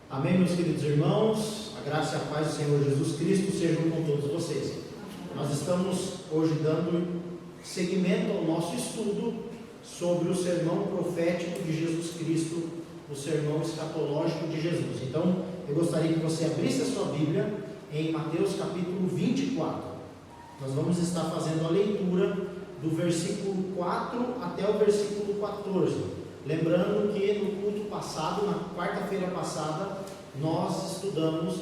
Amém, meus queridos irmãos, a graça e a paz do Senhor Jesus Cristo sejam com todos vocês. Nós estamos hoje dando seguimento ao nosso estudo sobre o sermão profético de Jesus Cristo, o sermão escatológico de Jesus. Então, eu gostaria que você abrisse a sua Bíblia em Mateus capítulo 24. Nós vamos estar fazendo a leitura do versículo 4 até o versículo 14. Lembrando que no culto passado, na quarta-feira passada, nós estudamos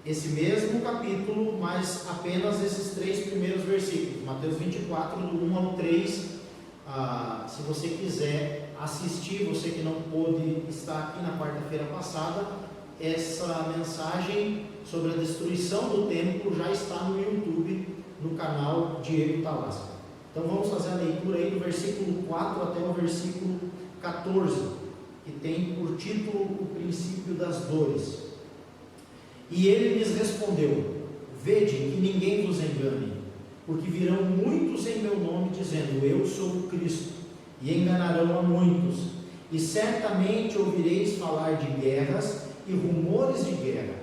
esse mesmo capítulo, mas apenas esses 3 primeiros versículos, Mateus 24, do 1 ao 3. Se você quiser assistir, você que não pôde estar aqui na quarta-feira passada, essa mensagem sobre a destruição do templo já está no YouTube, no canal Diego Talasca. Então vamos fazer a leitura aí do versículo 4 até o versículo 14, que tem por título o princípio das dores. E ele lhes respondeu: Vede que ninguém vos engane, porque virão muitos em meu nome dizendo: Eu sou o Cristo, e enganarão a muitos. E certamente ouvireis falar de guerras e rumores de guerra.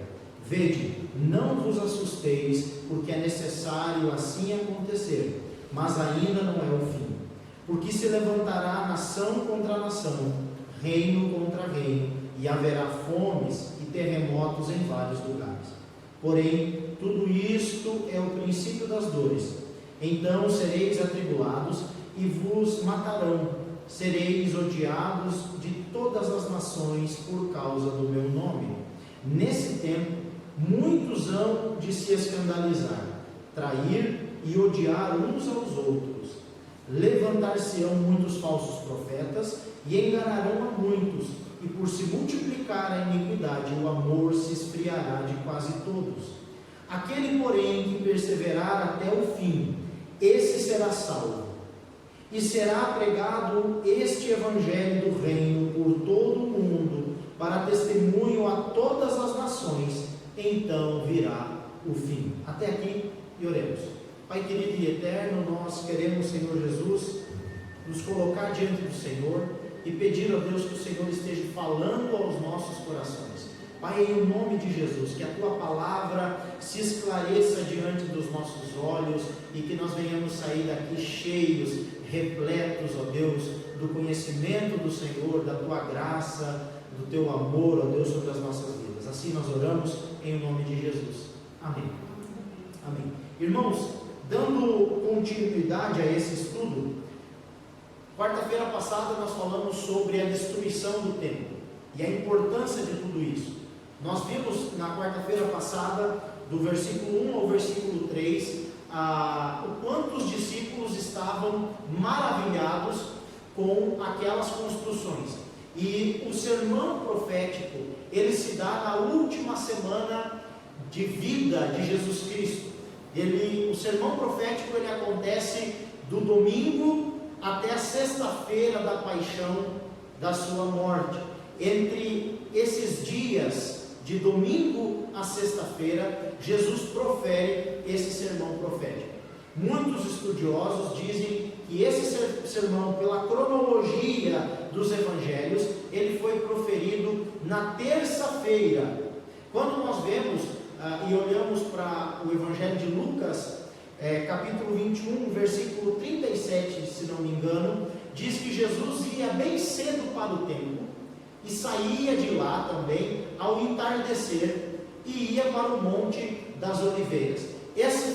Vede, não vos assusteis, porque é necessário assim acontecer, mas ainda não é o fim. Porque se levantará nação contra nação, reino contra reino, e haverá fomes e terremotos em vários lugares. Porém, tudo isto é o princípio das dores. Então sereis atribulados e vos matarão. Sereis odiados de todas as nações por causa do meu nome. Nesse tempo, muitos hão de se escandalizar, trair e odiar uns aos outros. Levantar-se-ão muitos falsos profetas e enganarão a muitos, e por se multiplicar a iniquidade, o amor se esfriará de quase todos. Aquele, porém, que perseverar até o fim, esse será salvo. E será pregado este evangelho do reino por todo o mundo, para testemunho a todas as nações, então virá o fim. Até aqui, e oremos. Pai querido e eterno, nós queremos, Senhor Jesus, nos colocar diante do Senhor e pedir a Deus que o Senhor esteja falando aos nossos corações. Pai, em nome de Jesus, que a Tua palavra se esclareça diante dos nossos olhos e que nós venhamos sair daqui cheios, repletos, ó Deus, do conhecimento do Senhor, da Tua graça, do Teu amor, ó Deus, sobre as nossas vidas. Assim nós oramos em nome de Jesus. Amém. Amém. Irmãos, dando continuidade a esse estudo, quarta-feira passada nós falamos sobre a destruição do templo e a importância de tudo isso. Nós vimos na quarta-feira passada, do versículo 1 ao versículo 3, o quanto os discípulos estavam maravilhados com aquelas construções. E o sermão profético, ele se dá na última semana de vida de Jesus Cristo. O sermão profético ele acontece do domingo até a sexta-feira da paixão, da sua morte. Entre esses dias, de domingo a sexta-feira, Jesus profere esse sermão profético. Muitos estudiosos dizem que esse sermão, pela cronologia dos evangelhos, ele foi proferido na terça-feira. Quando nós vemos e olhamos para o Evangelho de Lucas, capítulo 21, versículo 37, se não me engano, diz que Jesus ia bem cedo para o templo e saía de lá também ao entardecer e ia para o Monte das Oliveiras. Essa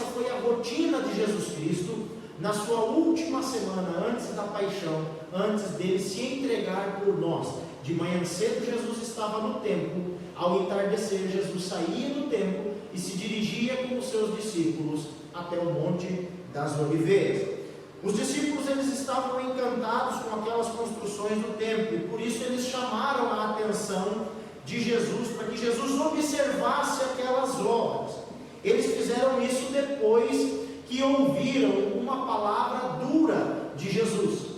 foi a rotina de Jesus Cristo na sua última semana antes da paixão, antes dele se entregar por nós. De manhã cedo Jesus estava no templo, ao entardecer Jesus saía do templo e se dirigia com os seus discípulos até o Monte das Oliveiras. Os discípulos eles estavam encantados com aquelas construções do templo, e por isso eles chamaram a atenção de Jesus, para que Jesus observasse aquelas obras. Eles fizeram isso depois que ouviram uma palavra dura de Jesus.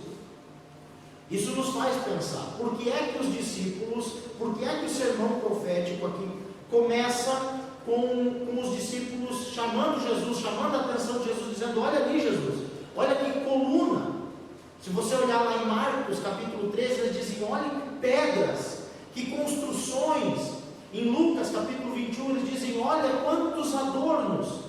Isso nos faz pensar, por que é que os discípulos, por que é que o sermão profético aqui começa com os discípulos chamando Jesus, chamando a atenção de Jesus, dizendo: olha ali Jesus, olha que coluna. Se você olhar lá em Marcos capítulo 13, eles dizem: olha que pedras que construções, em Lucas capítulo 21, eles dizem: olha quantos adornos.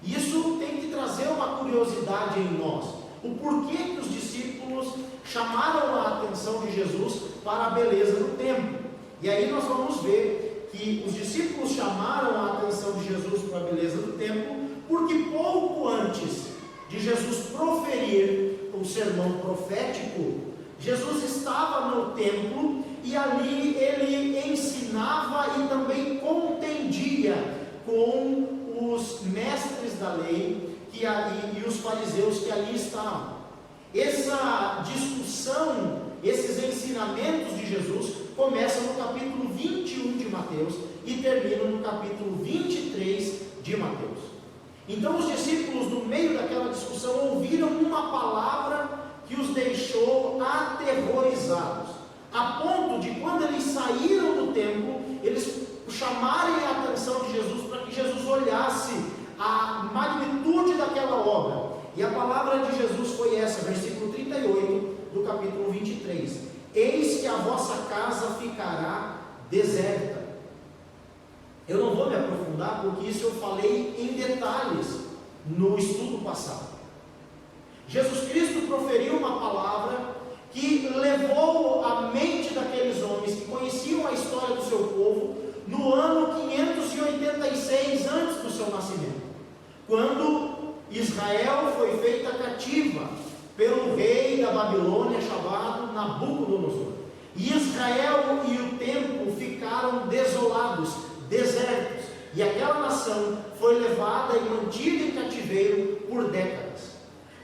Isso tem que trazer uma curiosidade em nós. O porquê que os discípulos chamaram a atenção de Jesus para a beleza do templo. E aí nós vamos ver que os discípulos chamaram a atenção de Jesus para a beleza do templo, porque pouco antes de Jesus proferir o sermão profético, Jesus estava no templo e ali ele ensinava e também contendia com os mestres da lei e os fariseus que ali estavam. Essa discussão, esses ensinamentos de Jesus começam no capítulo 21 de Mateus e terminam no capítulo 23 de Mateus. Então os discípulos, no meio daquela discussão, ouviram uma palavra que os deixou aterrorizados, a ponto de, quando eles saíram do templo, eles chamarem a atenção de Jesus para que Jesus olhasse a magnitude daquela obra. E a palavra de Jesus foi essa, versículo 38 do capítulo 23: eis que a vossa casa ficará deserta. Eu não vou me aprofundar, porque isso eu falei em detalhes no estudo passado. Jesus Cristo proferiu uma palavra que levou a mente daqueles homens que conheciam a história do seu povo no ano 586 antes do seu nascimento, quando Israel foi feita cativa pelo rei da Babilônia chamado Nabucodonosor. E Israel e o templo ficaram desolados, desertos, e aquela nação foi levada e mantida em cativeiro por décadas.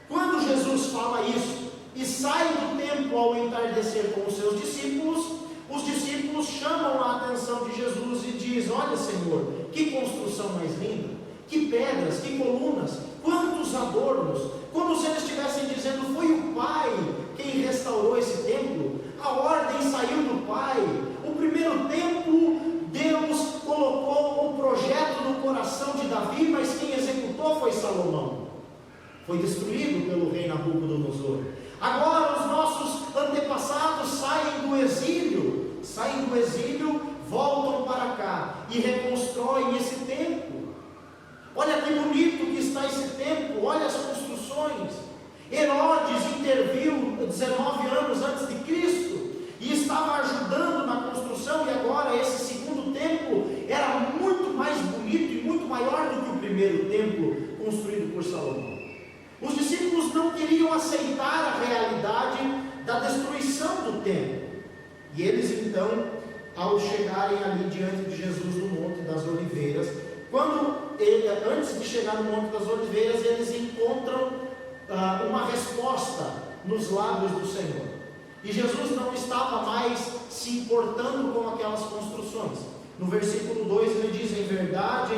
Quando Jesus fala isso e sai do templo ao entardecer com os seus discípulos, os discípulos chamam a atenção de Jesus e dizem: olha, Senhor, que construção mais linda, que pedras, que colunas, quantos adornos, como se eles estivessem dizendo: foi o Pai quem restaurou esse templo, a ordem saiu do Pai, o primeiro templo Deus colocou o projeto no coração de Davi, mas quem executou foi Salomão, foi destruído pelo rei Nabucodonosor. Agora os nossos antepassados saem do exílio, voltam para cá e reconstroem esse templo. Olha que bonito que está esse templo, olha as construções. Herodes interviu 19 anos antes de Cristo e estava ajudando na construção, e agora esse segundo templo era muito mais bonito e muito maior do que o primeiro templo construído por Salomão. Os discípulos não queriam aceitar a realidade da destruição do templo, e eles então, ao chegarem ali diante de Jesus no Monte das Oliveiras, antes de chegar no Monte das Oliveiras, eles encontram uma resposta nos lábios do Senhor. E Jesus não estava mais se importando com aquelas construções. No versículo 2 ele diz: em verdade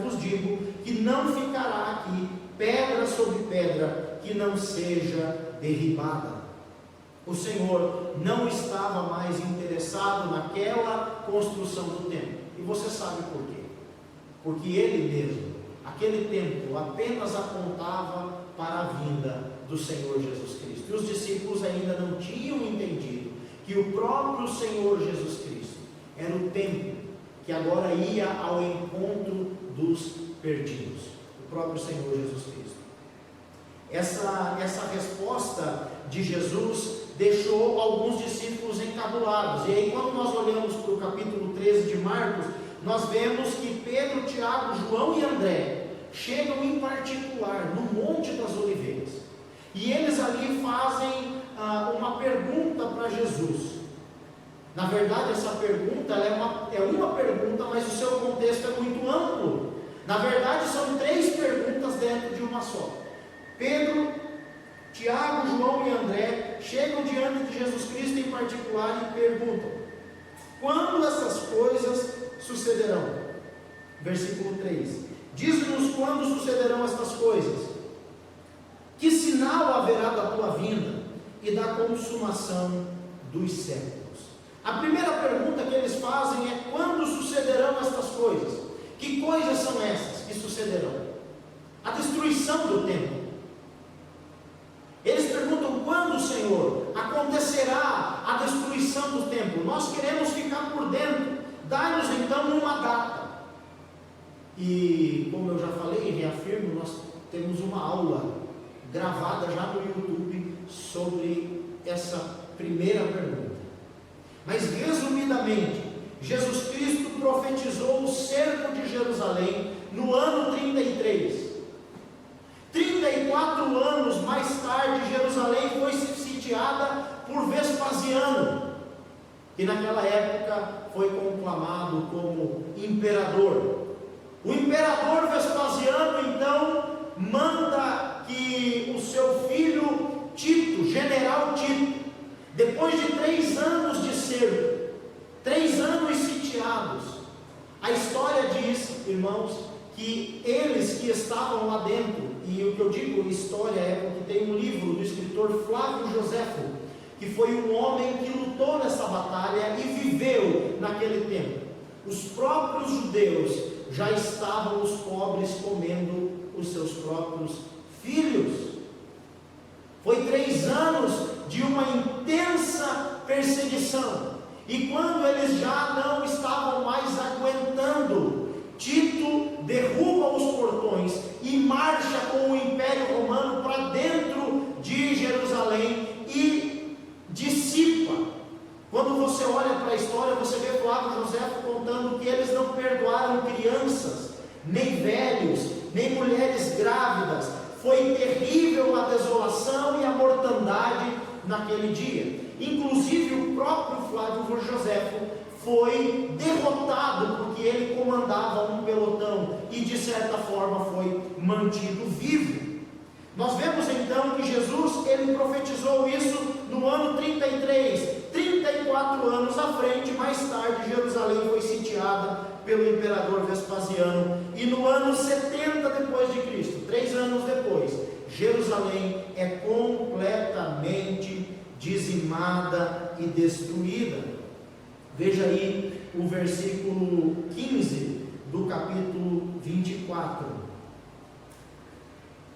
vos digo, que não ficará aqui pedra sobre pedra que não seja derribada. O Senhor não estava mais interessado naquela construção do templo. E você sabe por quê? Porque Ele mesmo, aquele templo, apenas apontava para a vinda do Senhor Jesus Cristo. E os discípulos ainda não tinham entendido que o próprio Senhor Jesus Cristo era o templo que agora ia ao encontro dos perdidos. O próprio Senhor Jesus Cristo. Essa resposta de Jesus deixou alguns discípulos encabulados. E aí, quando nós olhamos para o capítulo 13 de Marcos, nós vemos que Pedro, Tiago, João e André chegam em particular no Monte das Oliveiras, e eles ali fazem uma pergunta para Jesus. Na verdade, essa pergunta é uma pergunta, mas o seu contexto é muito amplo. Na verdade, são 3 perguntas dentro de uma só. Pedro, Tiago, João e André chegam diante de Jesus Cristo em particular e perguntam: quando essas coisas sucederão? Versículo 3: diz-nos quando sucederão estas coisas, que sinal haverá da tua vinda e da consumação dos séculos. A primeira pergunta que eles fazem é: quando sucederão estas coisas? Que coisas são essas que sucederão? A destruição do templo. Eles perguntam: quando, Senhor, acontecerá a destruição do templo? Nós queremos ficar por por dentro. Dá-nos então uma data. E como eu já falei e reafirmo, nós temos uma aula gravada já no YouTube sobre essa primeira pergunta. Mas resumidamente, Jesus Cristo profetizou o cerco de Jerusalém no ano 33. 34 anos mais tarde, Jerusalém foi sitiada por Vespasiano, que naquela época foi conclamado como imperador. O imperador Vespasiano então manda que o seu filho Tito, general Tito, depois de 3 anos de cerco, 3 anos sitiados, a história diz, irmãos, que eles que estavam lá dentro, e o que eu digo história é porque tem um livro do escritor Flávio Joséfo, que foi um homem que lutou nessa batalha e viveu naquele tempo. Os próprios judeus já estavam os pobres comendo os seus próprios filhos. Foi 3 anos de uma intensa perseguição, e quando eles já não estavam mais aguentando, Tito derruba os portões e marcha com o Império Romano para dentro de Jerusalém e dissipa. Quando você olha para a história, você vê Flávio José contando que eles não perdoaram crianças, nem velhos, nem mulheres grávidas. Foi terrível a desolação e a mortandade naquele dia. Inclusive o próprio Flávio Joséfo foi derrotado porque ele comandava um pelotão e de certa forma foi mantido vivo. Nós vemos então que Jesus, ele profetizou isso no ano 33, 34 anos à frente. Mais tarde Jerusalém foi sitiada pelo imperador Vespasiano, e no ano 70 depois de Cristo, 3 anos depois, Jerusalém é completamente dizimada e destruída. Veja aí o versículo 15 do capítulo 24.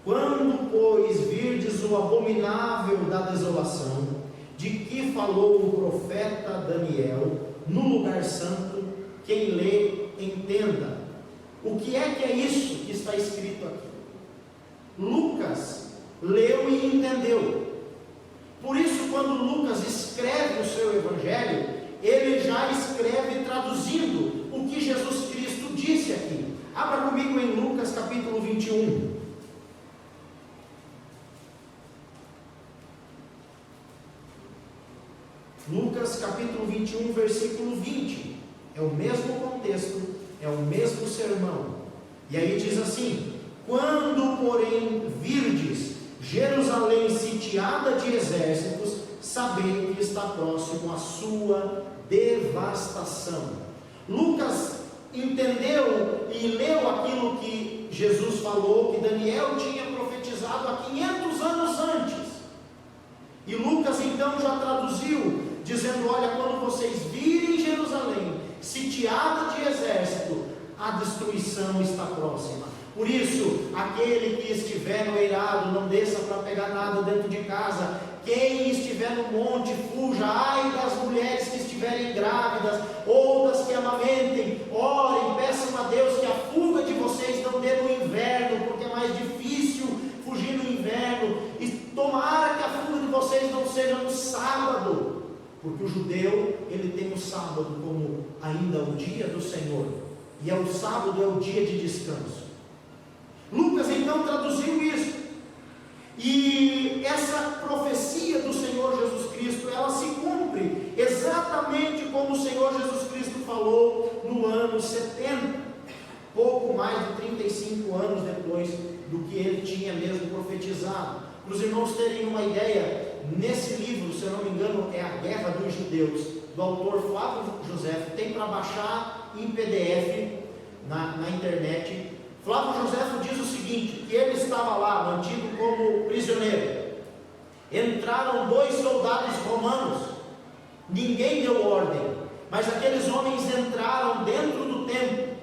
Quando, pois, virdes o abominável da desolação, de que falou o profeta Daniel, no lugar santo, quem lê, entenda. O que é isso que está escrito aqui? Lucas leu e entendeu. Por isso, quando Lucas escreve o seu evangelho, ele já escreve traduzindo o que Jesus Cristo disse aqui. Abra comigo em Lucas capítulo 21. Lucas capítulo 21, versículo 20. É o mesmo contexto, é o mesmo sermão. E aí diz assim: quando, porém, virdes Jerusalém sitiada de exércitos, sabei que está próximo a sua devastação. Lucas entendeu e leu aquilo que Jesus falou, que Daniel tinha profetizado há 500 anos antes. E Lucas então já traduziu, dizendo: olha, quando vocês virem Jerusalém sitiada de exército, a destruição está próxima. Por isso, aquele que estiver no eirado, não desça para pegar nada dentro de casa. Quem estiver no monte, fuja. Ai das mulheres que estiverem grávidas, ou das que amamentem. Orem, peçam a Deus que a fuga de vocês não dê no inverno, porque é mais difícil fugir no inverno. E tomara que a fuga de vocês não seja no sábado, porque o judeu, ele tem o sábado como ainda o dia do Senhor, e o sábado é o dia de descanso. Lucas então traduziu isso, e essa profecia do Senhor Jesus Cristo, ela se cumpre exatamente como o Senhor Jesus Cristo falou no ano 70, pouco mais de 35 anos depois do que ele tinha mesmo profetizado. Para os irmãos terem uma ideia, nesse livro, se eu não me engano, é A Guerra dos Judeus, do autor Flávio Joséfo, tem para baixar em PDF na internet. Flávio Joséfo diz o seguinte: que ele estava lá, mantido como prisioneiro. Entraram 2 soldados romanos, ninguém deu ordem, mas aqueles homens entraram dentro do templo,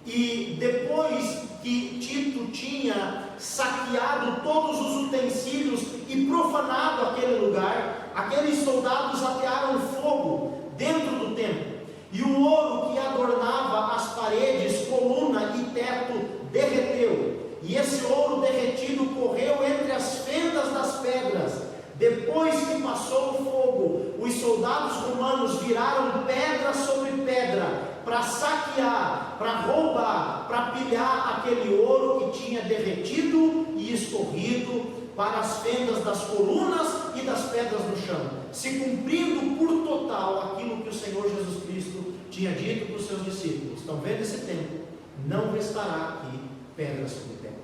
e depois que Tito tinha saqueado todos os utensílios e profanado aquele lugar, aqueles soldados atearam fogo dentro do templo, e o ouro que adornava as paredes, coluna e teto derreteu, e esse ouro derretido correu entre as fendas das pedras. Depois que passou o fogo, os soldados romanos viraram pedra sobre pedra para saquear, para roubar, para pilhar aquele ouro que tinha derretido e escorrido para as fendas das colunas e das pedras no chão, se cumprindo por total aquilo que o Senhor Jesus Cristo tinha dito para os seus discípulos: estão vendo esse tempo? Não restará aqui pedra sobre pedra.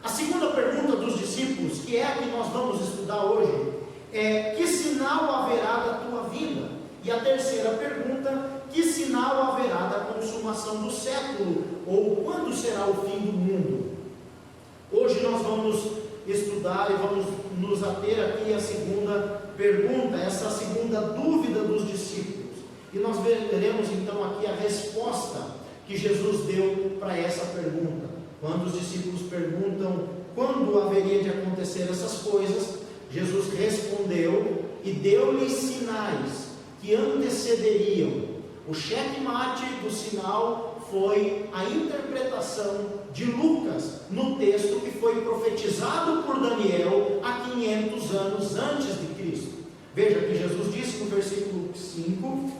A segunda pergunta dos discípulos, que é a que nós vamos estudar hoje, é: que sinal haverá da tua vinda? E a terceira pergunta: que sinal haverá da consumação do século? Ou quando será o fim do mundo? Hoje nós vamos estudar e vamos nos ater aqui à segunda pergunta, essa segunda dúvida dos discípulos. E nós veremos então aqui a resposta que Jesus deu para essa pergunta. Quando os discípulos perguntam quando haveria de acontecer essas coisas, Jesus respondeu e deu-lhes sinais que antecederiam. O checkmate do sinal foi a interpretação de Lucas no texto que foi profetizado por Daniel há 500 anos antes de Cristo. Veja que Jesus disse no versículo 5: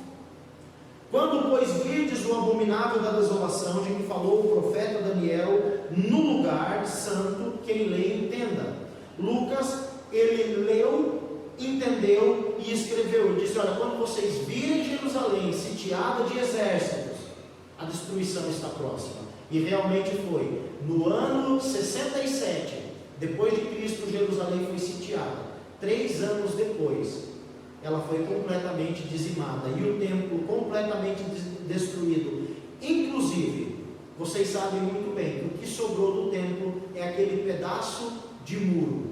quando, pois, virdes o abominável da desolação, de que falou o profeta Daniel, no lugar santo, quem lê entenda. Lucas, ele leu, entendeu e escreveu. Ele disse: olha, quando vocês virem Jerusalém sitiada de exércitos, a destruição está próxima. E realmente foi. No ano 67, depois de Cristo, Jerusalém foi sitiada. 3 anos depois, ela foi completamente dizimada e o templo completamente destruído. Inclusive, vocês sabem muito bem que o que sobrou do templo é aquele pedaço de muro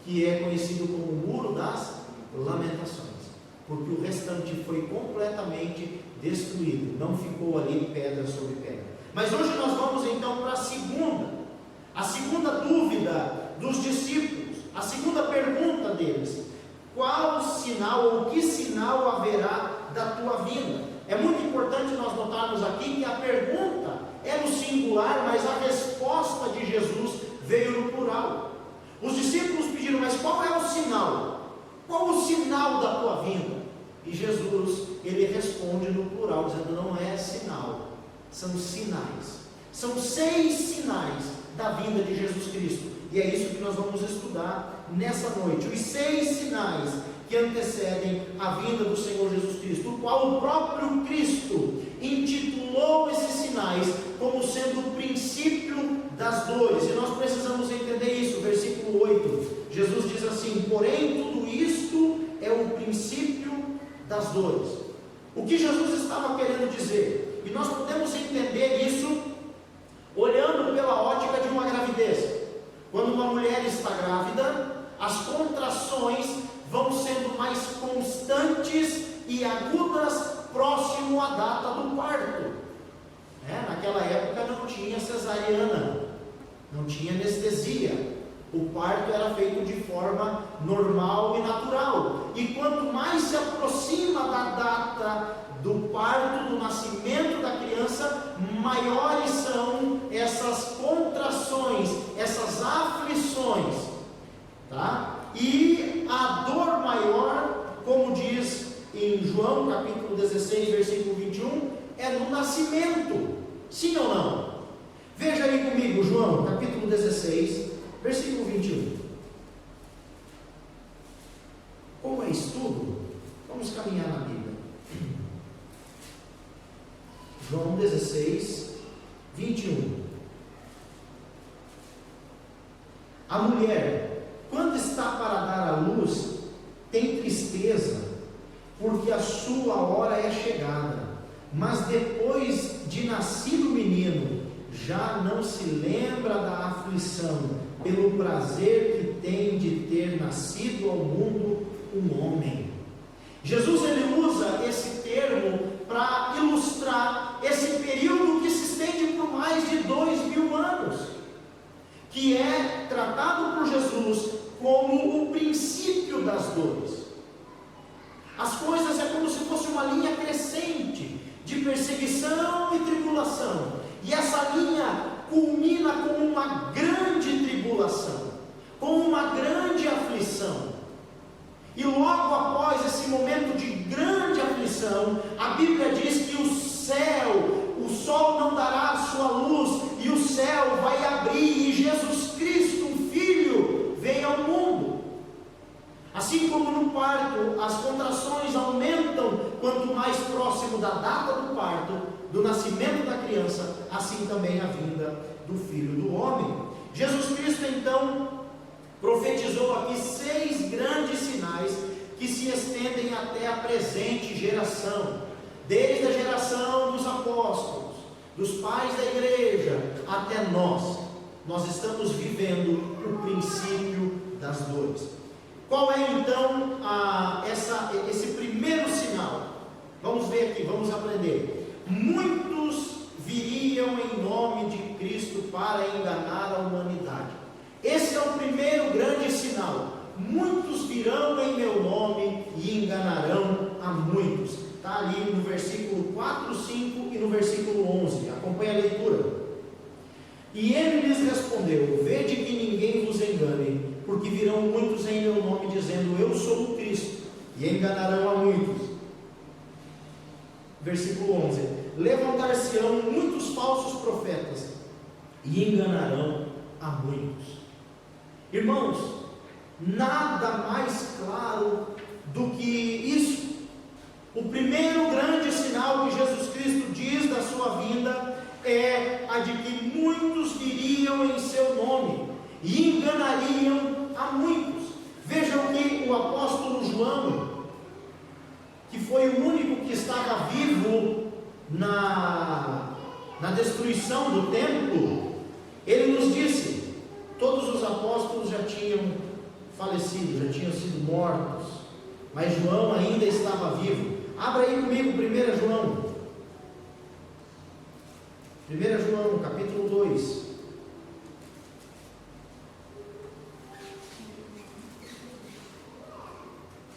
que é conhecido como o Muro das Lamentações, porque o restante foi completamente destruído, não ficou ali pedra sobre pedra. Mas hoje nós vamos então para a segunda dúvida dos discípulos, a segunda pergunta deles: qual sinal ou que sinal haverá da tua vinda? É muito importante nós notarmos aqui que a pergunta é no singular, mas a resposta de Jesus veio no plural. Os discípulos pediram: mas qual é o sinal? Qual o sinal da tua vinda? E Jesus, ele responde no plural, dizendo: não é sinal, são sinais. São 6 sinais da vinda de Jesus Cristo. E é isso que nós vamos estudar nessa noite. Os 6 sinais que antecedem a vinda do Senhor Jesus Cristo, o qual o próprio Cristo intitulou esses sinais como sendo o princípio das dores. E nós precisamos entender isso. Versículo 8, Jesus diz assim: porém tudo isto é o princípio das dores. O que Jesus estava querendo dizer? E nós podemos entender isso olhando pela ótica de uma gravidez. Quando uma mulher está grávida, as contrações vão sendo mais constantes e agudas próximo à data do parto. Naquela época não tinha cesariana, não tinha anestesia. O parto era feito de forma normal e natural. E quanto mais se aproxima da data do parto, do nascimento da criança, maiores são essas contrações, essas aflições, tá? E a dor maior, como diz em João capítulo 16, versículo 21, é no nascimento. Sim ou não? Veja aí comigo, João capítulo 16, versículo 21. Como é estudo, vamos caminhar na Bíblia. João 16, 21. A mulher, quando está para dar à luz, tem tristeza, porque a sua hora é chegada. Mas depois de nascido o menino, já não se lembra da aflição, pelo prazer que tem de ter nascido ao mundo um homem. Jesus, ele usa esse termo para ilustrar esse período que se estende por mais de 2000 anos, que é tratado por Jesus como o princípio das dores. As coisas é como se fosse uma linha E essa linha culmina com uma grande tribulação, com uma grande aflição. E logo após esse momento de grande aflição, a Bíblia diz que o sol não dará a sua luz, e o céu vai abrir, e Jesus Cristo, o Filho, vem ao mundo. Assim como no parto, as contrações aumentam quanto mais próximo da data do parto, do nascimento da criança, assim também a vinda do Filho do Homem. Jesus Cristo então profetizou aqui 6 grandes sinais que se estendem até a presente geração, desde a geração dos apóstolos, dos pais da igreja, até nós. Nós estamos vivendo o princípio das dores. Qual é então esse primeiro sinal? Vamos ver aqui, vamos aprender. Muitos viriam em nome de Cristo para enganar a humanidade. Esse é o primeiro grande sinal. Muitos virão em meu nome e enganarão a muitos. Está ali no versículo 4, 5 e no versículo 11. Acompanhe a leitura. E ele lhes respondeu: vede que ninguém vos engane, porque virão muitos em meu nome dizendo: eu sou o Cristo, e enganarão a muitos. Versículo 11: levantar-se-ão muitos falsos profetas e enganarão a muitos. Irmãos, nada mais claro do que isso. O primeiro grande sinal que Jesus Cristo diz da sua vinda é a de que muitos viriam em seu nome e enganariam a muitos. Vejam que o apóstolo João, que foi o único que estava vivo na destruição do templo, ele nos disse: todos os apóstolos já tinham falecido, já tinham sido mortos, mas João ainda estava vivo. Abra aí comigo 1 João. 1 João, capítulo 2.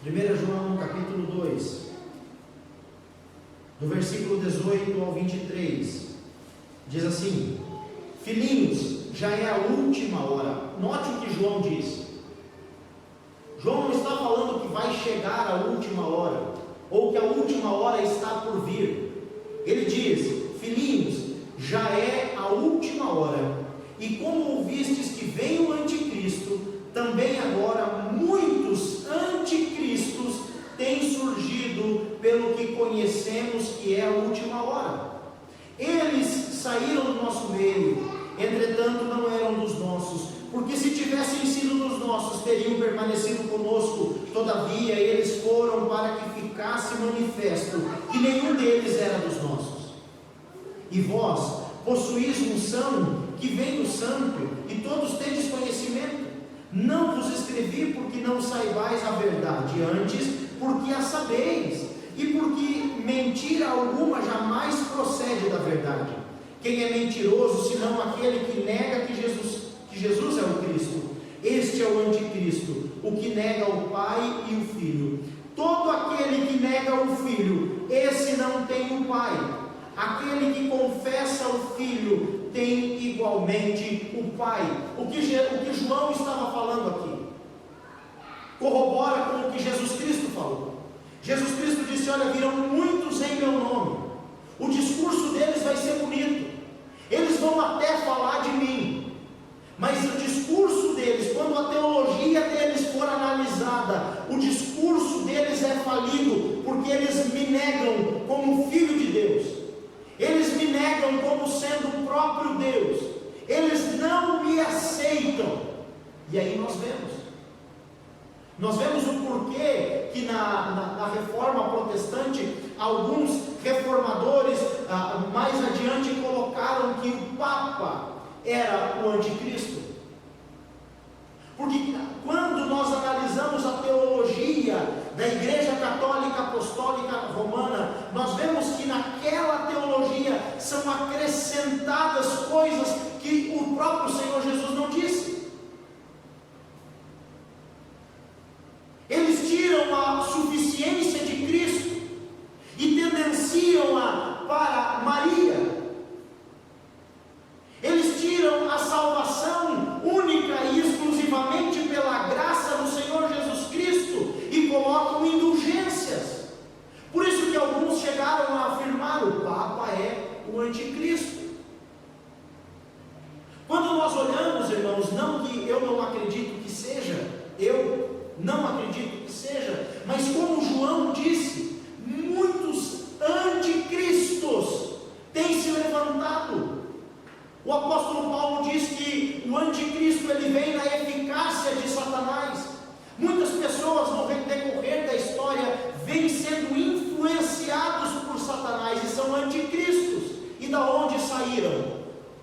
João, capítulo 2, do versículo 18 ao 23, diz assim: filhinhos, já é a última hora. Note o que João diz. João não está falando que vai chegar a última hora, ou que a última hora está por vir. Ele diz: filhinhos, já é a última hora, e como ouvistes que vem o anticristo, também agora muitos anticristos têm surgido, pelo que conhecemos que é a última hora. Eles saíram do nosso meio, entretanto não eram dos nossos, porque se tivessem sido dos nossos, teriam permanecido conosco. Todavia eles foram para que ficasse manifesto que nenhum deles era dos nossos. E vós possuís unção que vem do Santo, e todos tendes conhecimento. Não vos escrevi porque não saibais a verdade, antes porque a sabeis, e porque mentira alguma jamais procede da verdade. Quem é mentiroso, senão aquele que nega que Jesus é o Cristo? Este é o anticristo, o que nega o Pai e o Filho. Todo aquele que nega o Filho, esse não tem o Pai. Aquele que confessa o Filho tem igualmente o Pai. O que João estava falando aqui corrobora com o que Jesus Cristo falou. Jesus Cristo disse: olha, virão muitos em meu nome. O discurso deles vai ser bonito, eles vão até falar de mim, mas o discurso deles, quando a teologia deles for analisada, o discurso deles é falido, porque eles me negam como filho de Deus, eles me negam como sendo o próprio Deus, eles não me aceitam. E aí nós vemos o porquê que na reforma protestante, alguns reformadores mais adiante colocaram que o Papa era o anticristo. Porque quando nós analisamos a teologia da Igreja Católica Apostólica Romana, nós vemos que naquela teologia são acrescentadas coisas que o próprio Senhor Jesus não disse. Eles tiram a suficiência de Cristo e tendenciam-a para Maria.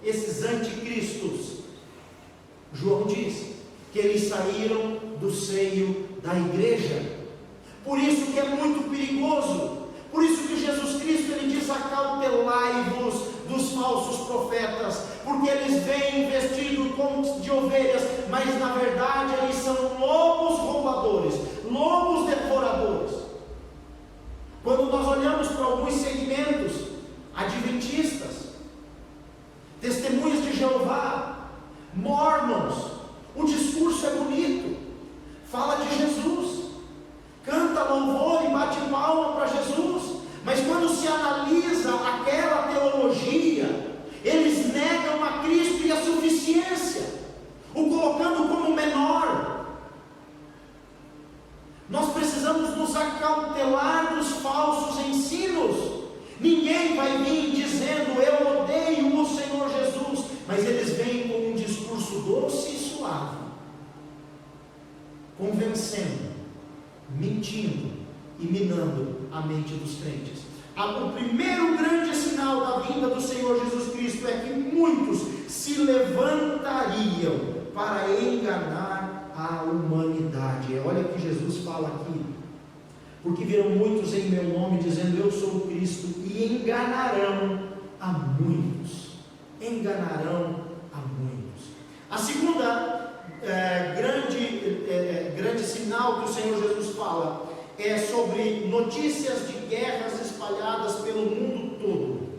esses anticristos? João diz que eles saíram do seio da igreja. Por isso que é muito perigoso. Por isso que Jesus Cristo ele diz: acautelai-vos dos falsos profetas, porque eles vêm vestidos como de ovelhas, mas na verdade eles são lobos roubadores, lobos devoradores. Quando nós olhamos para alguns segmentos adventistas, testemunhas de Jeová, mormons, o discurso é bonito, fala de Jesus, canta louvor e bate palma para Jesus, mas quando se analisa aquela teologia, eles negam a Cristo e a suficiência, o colocando como menor. Nós precisamos nos acautelar dos falsos ensinos. Ninguém vai vir dizendo: eu odeio o Senhor Jesus, mas eles vêm com um discurso doce e suave, convencendo, mentindo e minando a mente dos crentes. O primeiro grande sinal da vinda do Senhor Jesus Cristo é que muitos se levantariam para enganar a humanidade. Olha o que Jesus fala aqui: porque virão muitos em meu nome dizendo: eu sou o Cristo, e enganarão a muitos. Enganarão a muitos. A segunda grande sinal que o Senhor Jesus fala é sobre notícias de guerras espalhadas pelo mundo todo.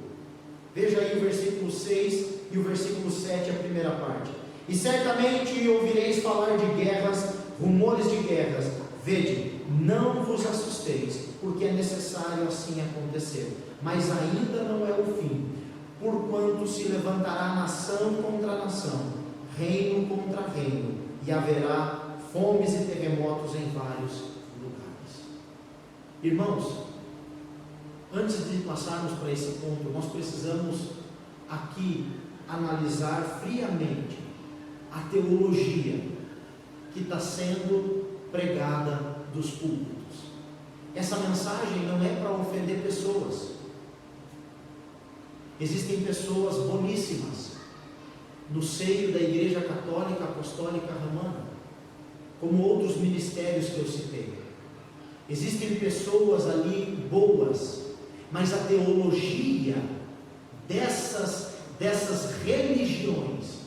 Veja aí o versículo 6 e o versículo 7, a primeira parte. E certamente ouvireis falar de guerras, rumores de guerras. Vede, não vos assusteis, porque é necessário assim acontecer, mas ainda não é o fim, porquanto se levantará nação contra nação, reino contra reino, e haverá fomes e terremotos em vários lugares. Irmãos, antes de passarmos para esse ponto, nós precisamos aqui analisar friamente a teologia que está sendo pregada dos púlpitos. Essa mensagem não é para ofender pessoas. Existem pessoas boníssimas no seio da Igreja Católica Apostólica Romana, como outros ministérios que eu citei. Existem pessoas ali boas, mas a teologia dessas religiões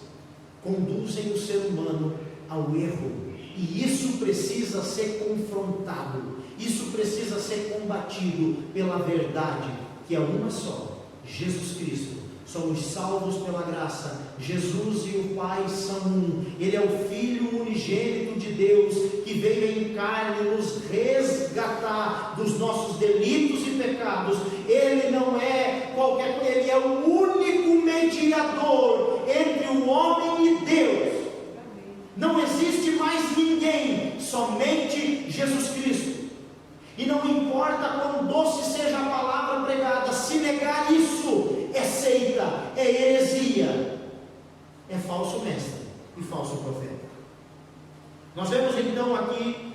conduzem o ser humano ao erro. E isso precisa ser confrontado, isso precisa ser combatido pela verdade, que é uma só: Jesus Cristo. Somos salvos pela graça. Jesus e o Pai são um. Ele é o Filho unigênito de Deus, que veio em carne nos resgatar dos nossos delitos e pecados. Ele não é qualquer coisa, ele é o único mediador entre o homem e Deus. Não existe mais ninguém, somente Jesus Cristo. E não importa quão doce seja a palavra pregada, se negar isso é seita, é heresia, é falso mestre e falso profeta. Nós vemos então aqui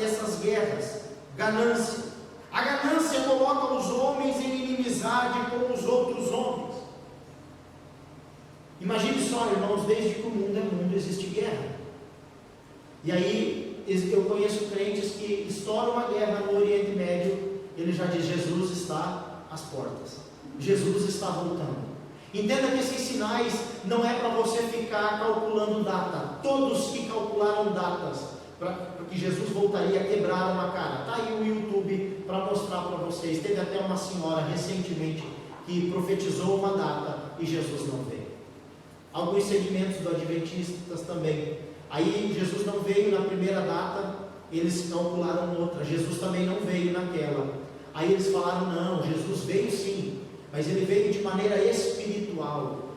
essas guerras, ganância. A ganância coloca os homens em inimizade com os outros homens. Imagine só, irmãos, desde que o mundo é mundo existe guerra. E aí eu conheço crentes que estouram uma guerra no Oriente Médio, ele já diz: Jesus está às portas, Jesus está voltando. Entenda que esses sinais não é para você ficar calculando data. Todos que calcularam datas para que Jesus voltaria quebraram a cara. Está aí o YouTube para mostrar para vocês. Teve até uma senhora recentemente que profetizou uma data e Jesus não veio. Alguns segmentos do Adventistas também. Aí Jesus não veio na primeira data, eles calcularam outra. Jesus também não veio naquela. Aí eles falaram: não, Jesus veio sim, mas ele veio de maneira espiritual.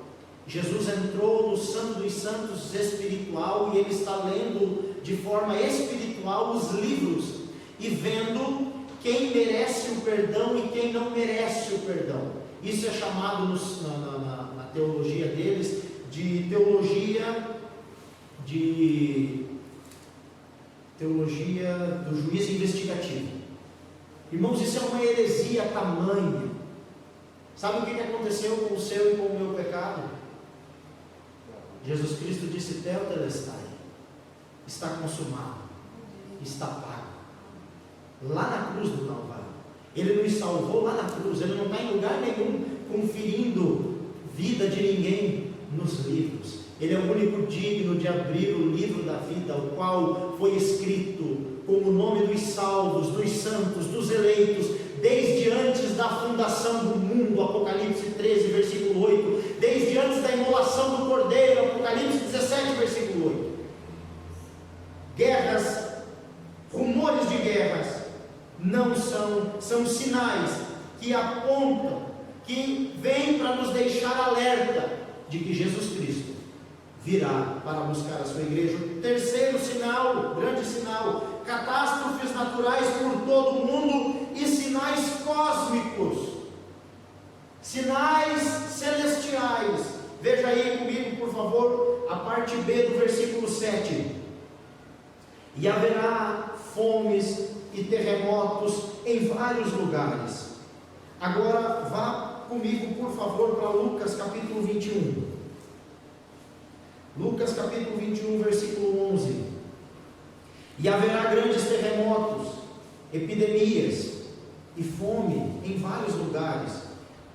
Jesus entrou no Santo dos Santos espiritual e ele está lendo de forma espiritual os livros e vendo quem merece o perdão e quem não merece o perdão. Isso é chamado na teologia deles de teologia do juiz investigativo. Irmãos, isso é uma heresia tamanha. Sabe o que aconteceu com o seu e com o meu pecado? Jesus Cristo disse: Tetelestai, está consumado, está pago. Lá na cruz do Calvário. Ele nos salvou lá na cruz. Ele não está em lugar nenhum conferindo vida de ninguém nos livros. Ele é o único digno de abrir o livro da vida, o qual foi escrito com o nome dos salvos, dos santos, dos eleitos, desde antes da fundação do mundo, Apocalipse 13, versículo 8, desde antes da imolação do Cordeiro, Apocalipse 17, versículo 8. Guerras, rumores de guerras, não são sinais que apontam, que vêm para nos deixar alerta de que Jesus Cristo virá para buscar a sua igreja. O terceiro sinal, grande sinal: catástrofes naturais por todo o mundo e sinais cósmicos, sinais celestiais. Veja aí comigo, por favor, a parte B do versículo 7. E haverá fomes e terremotos em vários lugares. Agora vá comigo, por favor, para Lucas capítulo 21. Lucas capítulo 21, versículo 11. E haverá grandes terremotos, epidemias e fome em vários lugares,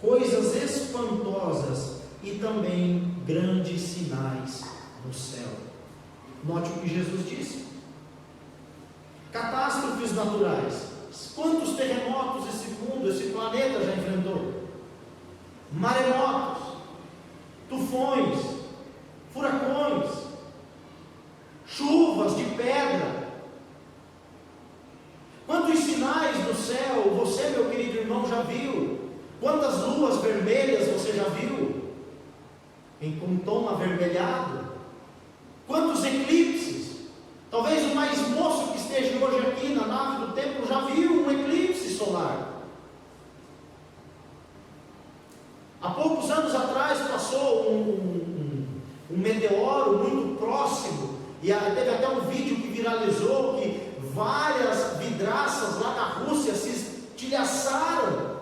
coisas espantosas e também grandes sinais no céu. Note o que Jesus disse: catástrofes naturais. Quantos terremotos esse mundo, esse planeta já enfrentou? Maremotos, tufões, furacões, chuvas de pedra. Quantos sinais do céu você, meu querido irmão, já viu? Quantas luas vermelhas você já viu? Com um tom avermelhado? Quantos eclipses? Talvez o mais moço que esteja hoje aqui na nave do templo já viu um eclipse solar. Há poucos anos atrás passou um meteoro muito próximo, e teve até um vídeo que viralizou, que várias vidraças lá na Rússia se estilhaçaram.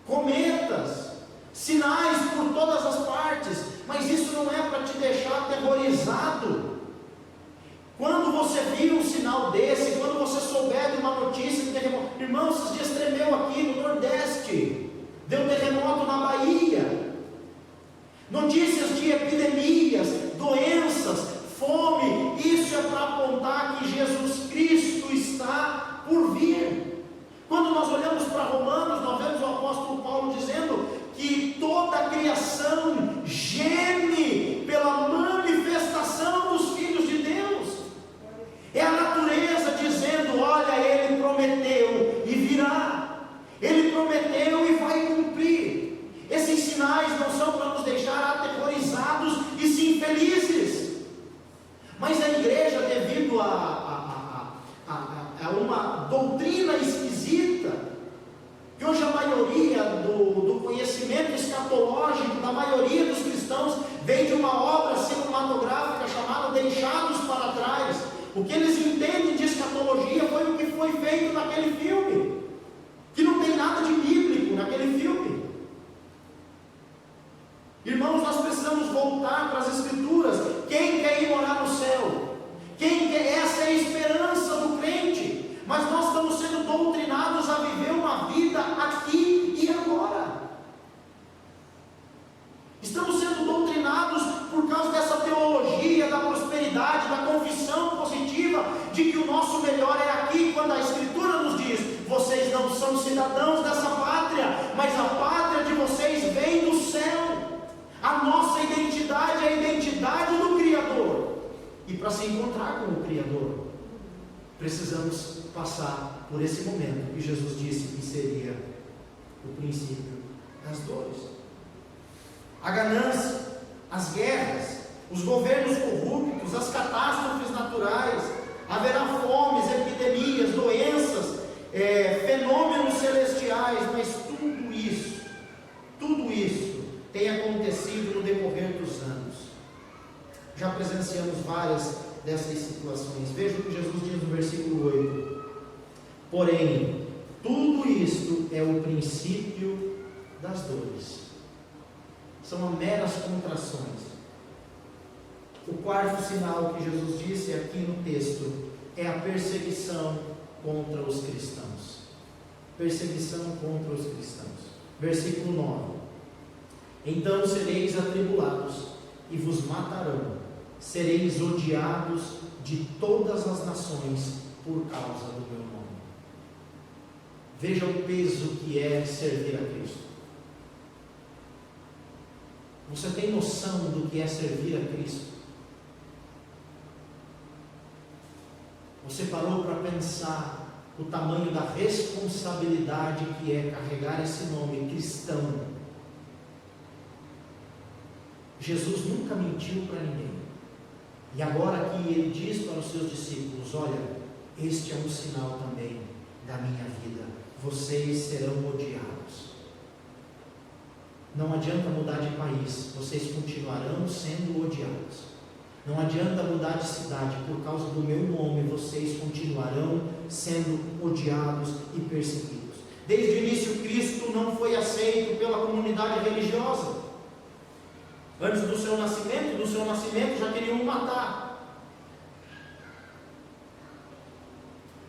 Cometas, sinais por todas as partes, mas isso não é para te deixar aterrorizado. Quando você vir um sinal desse, quando você souber de uma notícia de terremoto, irmão, esses dias tremeu aqui no Nordeste, deu terremoto na Bahia, notícias de epidemias, doenças, fome, isso é para apontar que Jesus Cristo está por vir. Quando nós olhamos para Romanos, nós vemos o apóstolo Paulo dizendo que toda a criação geme pela manifestação dos filhos de Deus. É a natureza dizendo: olha, Ele prometeu e virá, Ele prometeu e vai cumprir. Esses sinais não são para nos deixar aterrorizados e sim felizes. Mas a igreja, devido a uma doutrina esquisita, que hoje a maioria do conhecimento escatológico da maioria dos cristãos vem de uma obra cinematográfica chamada Deixados para Trás. O que eles entendem de escatologia foi o que foi feito naquele filme, que não tem nada de bíblico naquele filme. Irmãos, nós precisamos voltar para as Escrituras. Quem quer ir morar no céu? Quem quer? Essa é a esperança do crente. Mas nós estamos sendo doutrinados a viver uma vida aqui e agora. Estamos sendo doutrinados por causa dessa teologia da prosperidade, da confissão positiva, de que o nosso melhor é aqui, quando a Escritura nos diz: vocês não são cidadãos dessa pátria, mas a pátria de vocês vem do céu. A nossa identidade é a identidade do Criador. E para se encontrar com o Criador, precisamos passar por esse momento que Jesus disse que seria o princípio das dores. A ganância, as guerras, os governos corruptos, as catástrofes naturais, haverá fomes, epidemias, doenças, fenômenos celestiais, mas tudo isso tem acontecido no decorrer dos anos. Já presenciamos várias dessas situações. Veja o que Jesus diz no versículo 8: porém, tudo isto é o princípio das dores. São meras contrações. O quarto sinal que Jesus disse aqui no texto é a perseguição contra os cristãos. Perseguição contra os cristãos. Versículo 9. Então sereis atribulados e vos matarão, sereis odiados de todas as nações por causa do meu nome. Veja o peso que é servir a Cristo. Você tem noção do que é servir a Cristo? Você parou para pensar o tamanho da responsabilidade que é carregar esse nome cristão? Jesus nunca mentiu para ninguém. E agora que ele diz para os seus discípulos: olha, este é um sinal também da minha vida, vocês serão odiados. Não adianta mudar de país, vocês continuarão sendo odiados. Não adianta mudar de cidade, por causa do meu nome, vocês continuarão sendo odiados e perseguidos. Desde o início, Cristo não foi aceito pela comunidade religiosa. Antes do seu nascimento já queriam o matar.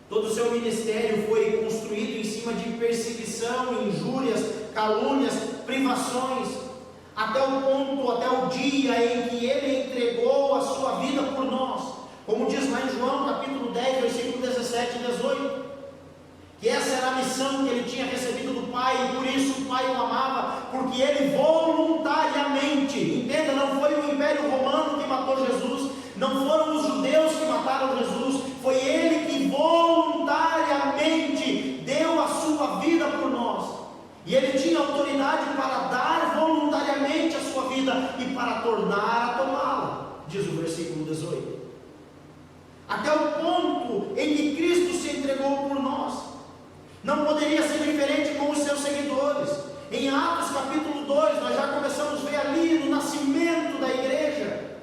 Todo o seu ministério foi construído em cima de perseguição, injúrias, calúnias, privações, até o dia em que ele entregou a sua vida por nós, como diz lá em João capítulo 10, versículo 17 e 18, que essa era a missão que ele tinha recebido do Pai, e por isso o Pai o amava, porque ele voluntariamente, entenda, não foi o Império Romano que matou Jesus, não foram os judeus que mataram Jesus, foi ele que voluntariamente deu a sua vida por nós. E ele tinha autoridade para dar voluntariamente a sua vida e para tornar a tomá-la, diz o versículo 18. Até o ponto em que Cristo se entregou por nós. Não poderia ser diferente com os seus seguidores. Em Atos capítulo 2, nós já começamos a ver ali no nascimento da igreja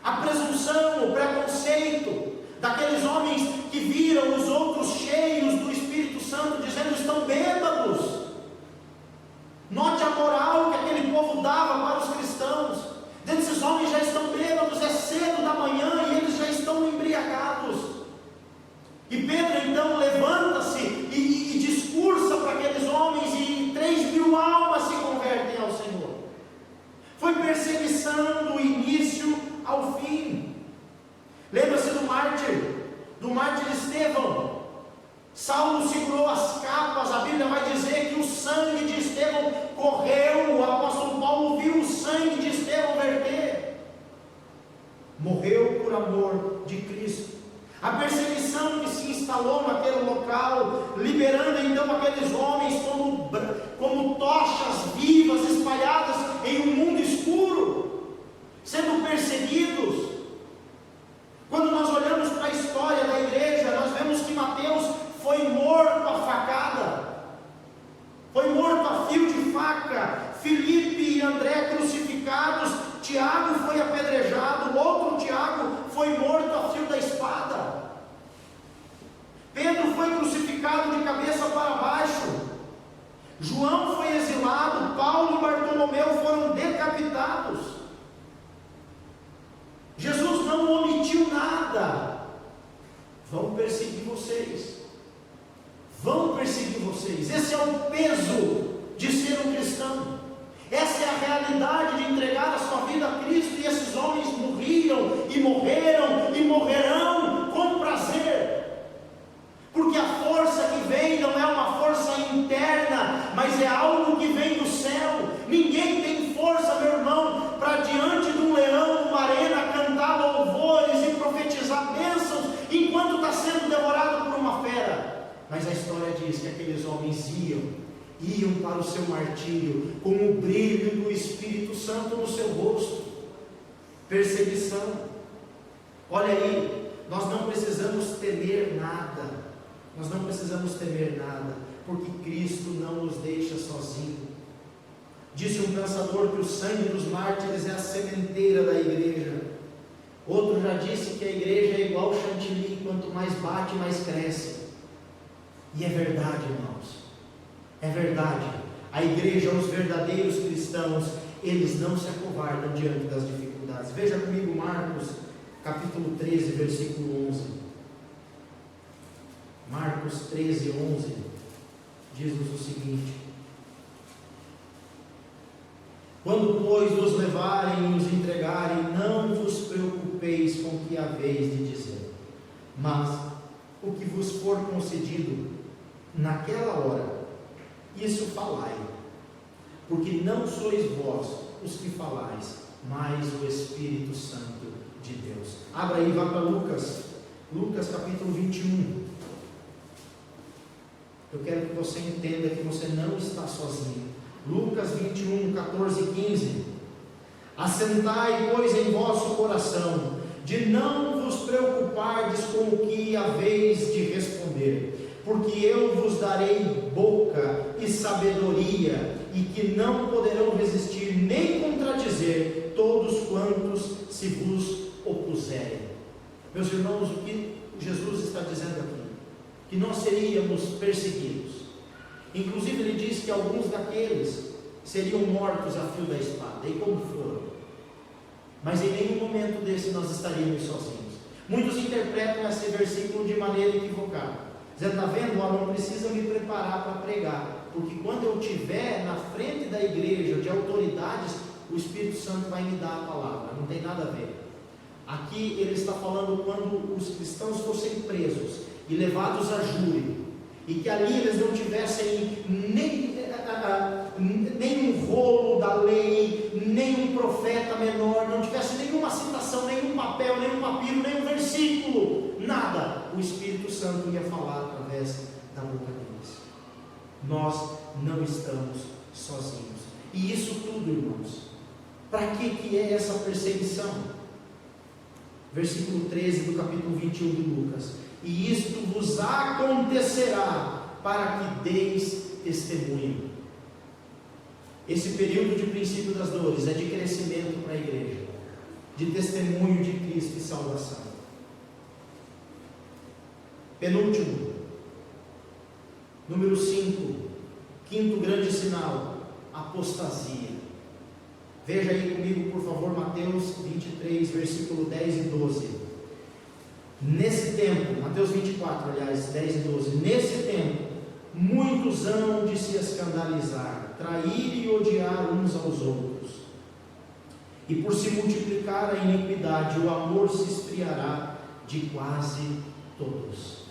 a presunção, o preconceito daqueles homens que viram os outros cheios do Espírito Santo, dizendo: estão bêbados. Note a moral que aquele povo dava para os cristãos. Esses homens já estão bêbados, é cedo da manhã e eles já estão embriagados. E Pedro então levanta-se e discursa para aqueles homens, e 3.000 almas se convertem ao Senhor. Foi perseguição do início ao fim. Lembra-se do mártir Estevão. Saulo segurou as capas, a Bíblia vai dizer que o sangue de Estevão correu, o apóstolo Paulo viu o sangue de Estevão verter. Morreu por amor de Cristo. A perseguição que se instalou naquele local, liberando então aqueles homens como tochas vivas espalhadas em um mundo escuro, sendo perseguidos. Quando nós olhamos para a história da igreja, nós vemos que Mateus foi morto a facada, foi morto a fio de faca, Filipe e André crucificados, Tiago foi apedrejado, o outro Tiago foi morto a fio da espada, Pedro foi crucificado de cabeça para baixo, João foi exilado, Paulo e Bartolomeu foram decapitados. Jesus não omitiu nada. Vão perseguir vocês. Vão perseguir vocês. Esse é o peso de ser um cristão. Essa é a realidade de entregar a sua vida a Cristo. E esses homens morriam e morreram e morrerão com prazer. Porque a força que vem não é uma força interna, mas é algo que vem do céu. Ninguém tem força, meu irmão, para diante de um leão, numa arena, cantar louvores e profetizar bênçãos, enquanto está sendo devorado por uma fera. Mas a história diz que aqueles homens iam para o seu martírio com o brilho do Espírito Santo no seu rosto. Perseguição. Olha aí, nós não precisamos temer nada. Nós não precisamos temer nada, porque Cristo não nos deixa sozinhos. Disse um pensador que o sangue dos mártires é a sementeira da igreja. Outro já disse que a igreja é igual chantilly, quanto mais bate, mais cresce. E é verdade, irmãos. É verdade. A igreja, os verdadeiros cristãos, eles não se acovardam diante das dificuldades. oportunidades. Veja comigo Marcos, capítulo 13, versículo 11. Marcos 13, 11, diz-nos o seguinte: quando, pois, vos levarem e os entregarem, não vos preocupeis com o que haveis de dizer, mas o que vos for concedido naquela hora, isso falai, porque não sois vós os que falais, mas o Espírito Santo de Deus. Abra aí, vá para Lucas capítulo 21. Eu quero que você entenda que você não está sozinho. Lucas 21, 14 e 15. Assentai, pois, em vosso coração, de não vos preocupardes com o que haveis de responder, porque eu vos darei boca e sabedoria, e que não poderão resistir nem contradizer todos quantos se vos opuserem. Meus irmãos, o que Jesus está dizendo aqui? Que nós seríamos perseguidos. Inclusive ele diz que alguns daqueles seriam mortos a fio da espada, e como foram. Mas em nenhum momento desse nós estaríamos sozinhos. Muitos interpretam esse versículo de maneira equivocada. Você está vendo? Não precisa me preparar para pregar, porque quando eu estiver na frente da igreja, de autoridades, o Espírito Santo vai me dar a palavra. Não tem nada a ver. Aqui ele está falando quando os cristãos fossem presos e levados a júri, e que ali eles não tivessem nem um rolo da lei, nem um profeta menor, não tivesse nenhuma citação, nenhum papel, nenhum papiro, nenhum versículo, nada. O Espírito Santo ia falar através da boca deles. Nós não estamos sozinhos. E isso tudo, irmãos, para que é essa perseguição? Versículo 13 do capítulo 21 de Lucas: e isto vos acontecerá para que deis testemunho. Esse período de princípio das dores é de crescimento para a igreja, de testemunho de Cristo e salvação. Penúltimo, número 5, quinto grande sinal: apostasia. Veja aí comigo, por favor, Mateus 23, versículo 10 e 12. Nesse tempo, Mateus 24, aliás, 10 e 12. Nesse tempo, muitos hão de se escandalizar, trair e odiar uns aos outros. E por se multiplicar a iniquidade, o amor se esfriará de quase todos.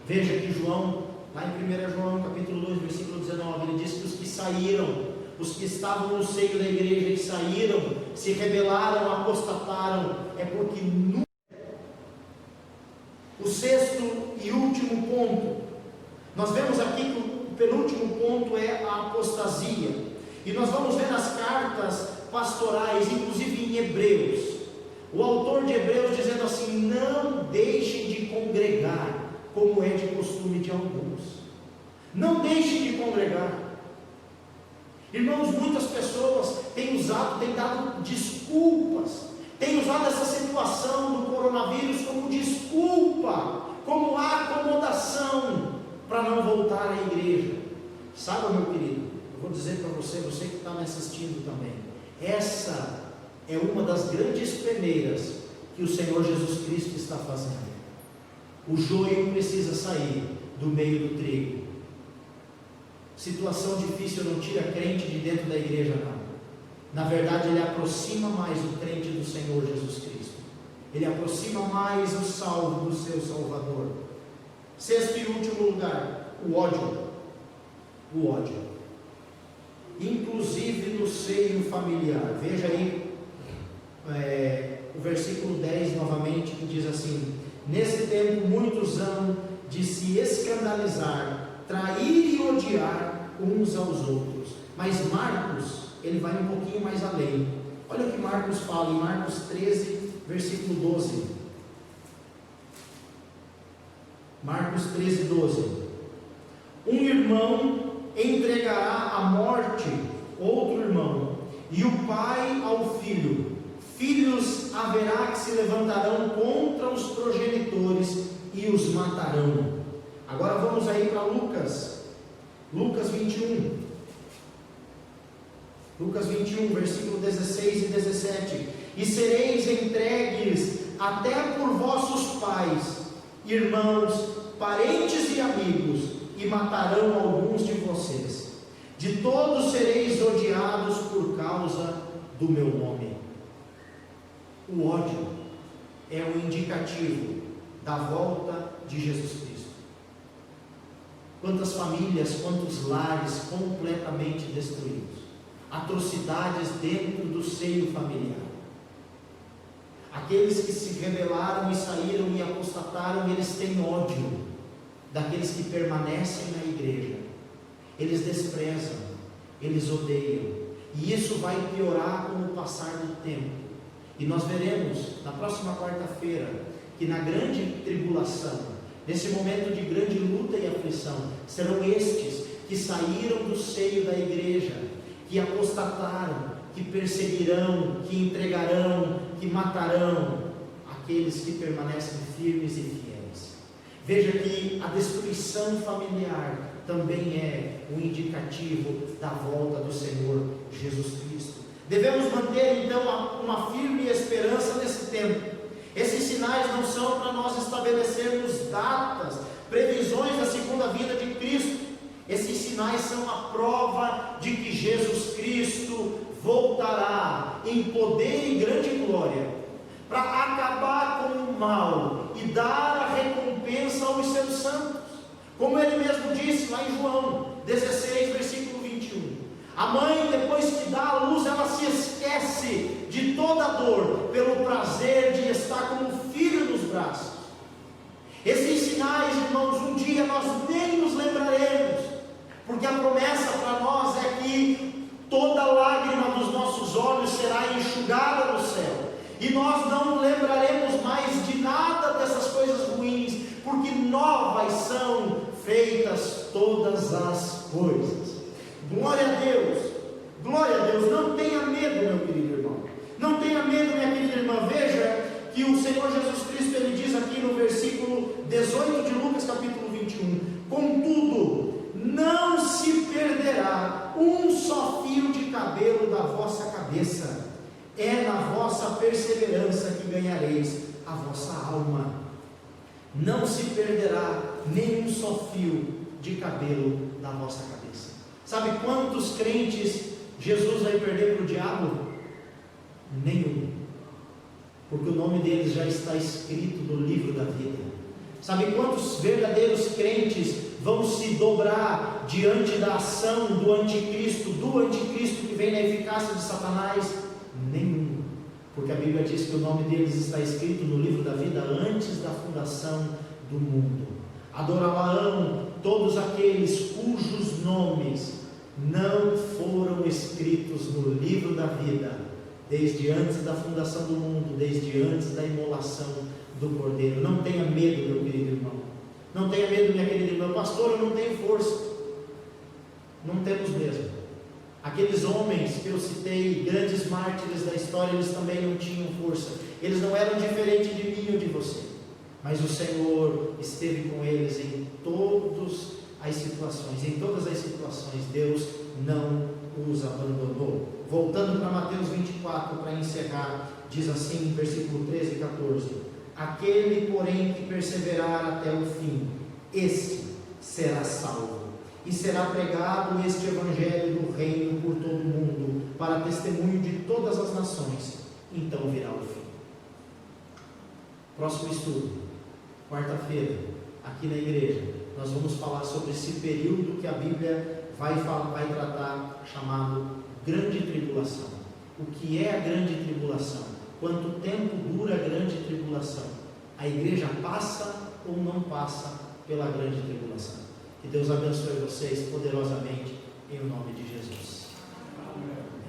Veja que João, lá em 1 João, capítulo 2, versículo 19, ele diz que os que saíram, os que estavam no seio da igreja e saíram, se rebelaram, apostataram, é porque nunca. O sexto e último ponto, nós vemos aqui que o penúltimo ponto é a apostasia, e nós vamos ver nas cartas pastorais, inclusive em Hebreus, o autor de Hebreus dizendo assim: não deixem de congregar, como é de costume de alguns. Não deixem de congregar. Irmãos, muitas pessoas têm dado desculpas, têm usado essa situação do coronavírus como desculpa, como acomodação para não voltar à igreja. Sabe, meu querido, eu vou dizer para você, você que está me assistindo também, essa é uma das grandes peneiras que o Senhor Jesus Cristo está fazendo. O joio precisa sair do meio do trigo. Situação difícil não tira crente de dentro da igreja, não. Na verdade, ele aproxima mais o crente do Senhor Jesus Cristo. Ele aproxima mais o salvo do seu Salvador. Sexto e último lugar, o ódio. O ódio. Inclusive no seio familiar. Veja aí o versículo 10 novamente, que diz assim: nesse tempo muitos hão de se escandalizar, trair e odiar uns aos outros. Mas Marcos, ele vai um pouquinho mais além. Olha o que Marcos fala em Marcos 13, versículo 12. Marcos 13, 12. Um irmão entregará à morte outro irmão, e o pai ao filho. Filhos haverá que se levantarão contra os progenitores e os matarão. Agora vamos aí para Lucas 21. Lucas 21, versículo 16 e 17. e sereis entregues até por vossos pais, irmãos, parentes e amigos, e matarão alguns de vocês. De todos sereis odiados por causa do meu nome. O ódio é o indicativo da volta de Jesus Cristo. Quantas famílias, quantos lares completamente destruídos, atrocidades dentro do seio familiar. Aqueles que se rebelaram e saíram e apostataram, eles têm ódio daqueles que permanecem na igreja. Eles desprezam, eles odeiam, e isso vai piorar com o passar do tempo. E nós veremos na próxima quarta-feira que na grande tribulação, nesse momento de grande luta e aflição, serão estes que saíram do seio da igreja, que apostataram, que perseguirão, que entregarão, que matarão aqueles que permanecem firmes e fiéis. Veja que a destruição familiar também é um indicativo da volta do Senhor Jesus Cristo. Devemos manter então uma firme esperança nesse tempo. Esses sinais não são para nós estabelecermos datas, previsões da segunda vinda de Cristo. Esses sinais são a prova de que Jesus Cristo voltará em poder e grande glória, para acabar com o mal e dar a recompensa aos seus santos. Como ele mesmo disse lá em João 16, versículo 21. A mãe, depois que dá a luz, ela se esquece de toda a dor, pelo prazer de estar como filho nos braços. Esses sinais, irmãos, um dia nós nem nos lembraremos, porque a promessa para nós é que toda lágrima dos nossos olhos será enxugada no céu, e nós não lembraremos mais de nada dessas coisas ruins, porque novas são feitas todas as coisas. Glória a Deus, glória a Deus. Não tenha medo, meu querido irmão, não tenha medo, minha querida irmã. Veja que o Senhor Jesus Cristo, ele diz aqui no versículo 18 de Lucas capítulo 21, contudo, não se perderá um só fio de cabelo da vossa cabeça, é na vossa perseverança que ganhareis a vossa alma. Não se perderá nenhum só fio de cabelo da vossa cabeça. Sabe quantos crentes Jesus vai perder para o diabo? Nenhum, porque o nome deles já está escrito no livro da vida. Sabe quantos verdadeiros crentes vão se dobrar diante da ação do anticristo que vem na eficácia de Satanás? Nenhum, porque a Bíblia diz que o nome deles está escrito no livro da vida antes da fundação do mundo. Adorá-lo-ão todos aqueles cujos nomes não foram escritos no livro da vida, desde antes da fundação do mundo, desde antes da imolação do Cordeiro. Não tenha medo, meu querido irmão, não tenha medo, minha querida irmã. Pastor, eu não tenho força. Não temos mesmo. Aqueles homens que eu citei, grandes mártires da história, eles também não tinham força, eles não eram diferentes de mim ou de você, mas o Senhor esteve com eles em todas as situações, Deus não os abandonou. Voltando para Mateus 24, para encerrar, diz assim, versículo 13 e 14: aquele, porém, que perseverar até o fim, esse será salvo, e será pregado este evangelho do reino por todo o mundo, para testemunho de todas as nações, então virá o fim. Próximo estudo, quarta-feira, aqui na igreja, nós vamos falar sobre esse período que a Bíblia vai tratar, chamado grande tribulação. O que é a grande tribulação? Quanto tempo dura a grande tribulação? A igreja passa ou não passa pela grande tribulação? Que Deus abençoe vocês poderosamente, em nome de Jesus. Amém.